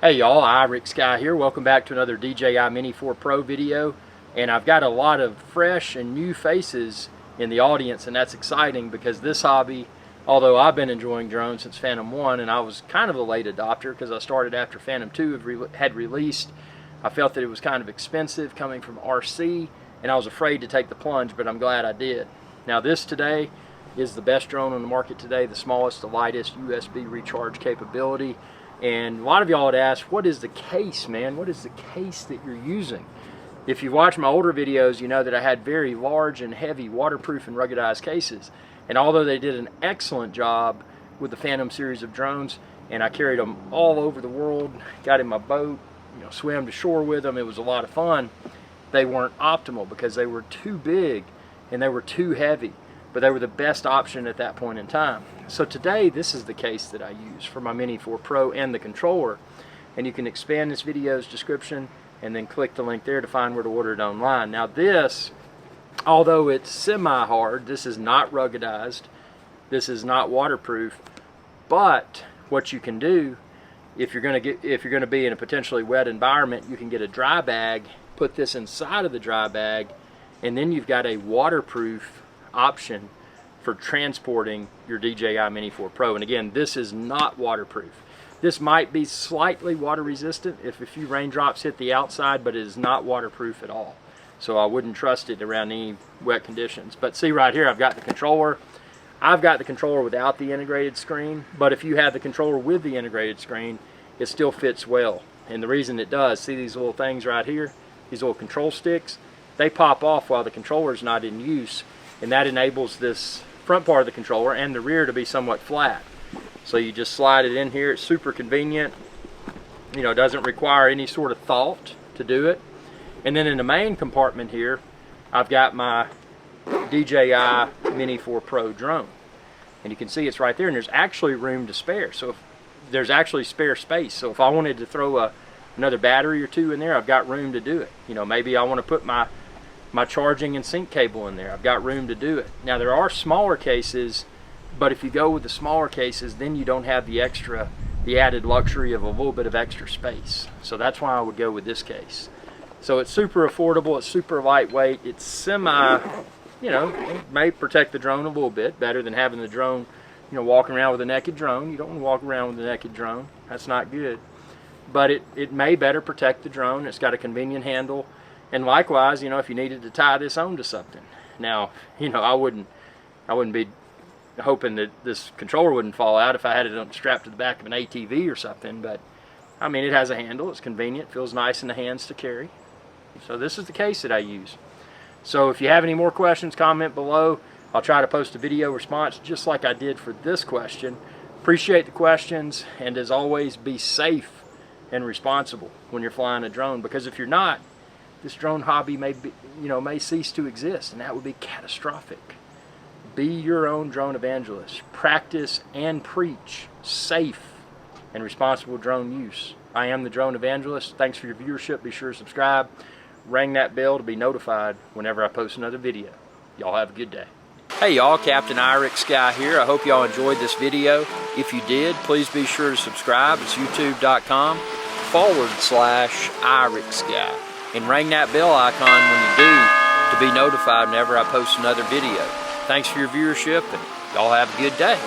Hey y'all, Rick Sky here. Welcome back to another DJI Mini 4 Pro video. And I've got a lot of fresh and new faces in the audience, and that's exciting because this hobby, although I've been enjoying drones since Phantom 1, and I was kind of a late adopter because I started after Phantom 2 had released, I felt that it was kind of expensive coming from RC, and I was afraid to take the plunge, but I'm glad I did. Now this today is the best drone on the market today, the smallest, the lightest, USB recharge capability. And a lot of y'all had asked, what is the case, man? What is the case that you're using? If you watch my older videos, you know that I had very large and heavy waterproof and ruggedized cases. And although they did an excellent job with the Phantom series of drones, and I carried them all over the world, got in my boat, swam to shore with them, it was a lot of fun, they weren't optimal because they were too big and they were too heavy. But they were the best option at that point in time. So today, this is the case that I use for my Mini 4 Pro and the controller. And you can expand this video's description and then click the link there to find where to order it online. Now this, although it's semi-hard, this is not ruggedized, this is not waterproof, but what you can do, if you're going to be in a potentially wet environment, you can get a dry bag, put this inside of the dry bag, and then you've got a waterproof option for transporting your DJI Mini 4 Pro. And again, this is not waterproof. This might be slightly water resistant if a few raindrops hit the outside, but it is not waterproof at all. So I wouldn't trust it around any wet conditions. But see right here, I've got the controller. I've got the controller without the integrated screen, but if you have the controller with the integrated screen, it still fits well. And the reason it does, see these little things right here, these little control sticks, they pop off while the controller is not in use. And that enables this front part of the controller and the rear to be somewhat flat. So you just slide it in here. It's super convenient. It doesn't require any sort of thought to do it. And then in the main compartment here, I've got my DJI Mini 4 Pro drone. And you can see it's right there, and there's actually room to spare. So if there's actually spare space. So if I wanted to throw another battery or two in there, I've got room to do it. Maybe I want to put my charging and sync cable in there. I've got room to do it. Now there are smaller cases, but if you go with the smaller cases, then you don't have the added luxury of a little bit of extra space. So that's why I would go with this case. So it's super affordable, it's super lightweight, it's semi, it may protect the drone a little bit better than having the drone, walking around with a naked drone. You don't want to walk around with a naked drone. That's not good. But it may better protect the drone. It's got a convenient handle. And likewise, if you needed to tie this onto something. Now, I wouldn't be hoping that this controller wouldn't fall out if I had it strapped to the back of an ATV or something. But, I mean, it has a handle. It's convenient. Feels nice in the hands to carry. So this is the case that I use. So if you have any more questions, comment below. I'll try to post a video response just like I did for this question. Appreciate the questions. And as always, be safe and responsible when you're flying a drone. Because if you're not, this drone hobby may cease to exist, and that would be catastrophic. Be your own drone evangelist. Practice and preach safe and responsible drone use. I am the Drone Evangelist. Thanks for your viewership. Be sure to subscribe. Ring that bell to be notified whenever I post another video. Y'all have a good day. Hey y'all, Captain Rick Sky here. I hope y'all enjoyed this video. If you did, please be sure to subscribe. It's youtube.com/IRickSky. And ring that bell icon when you do to be notified whenever I post another video. Thanks for your viewership, and y'all have a good day.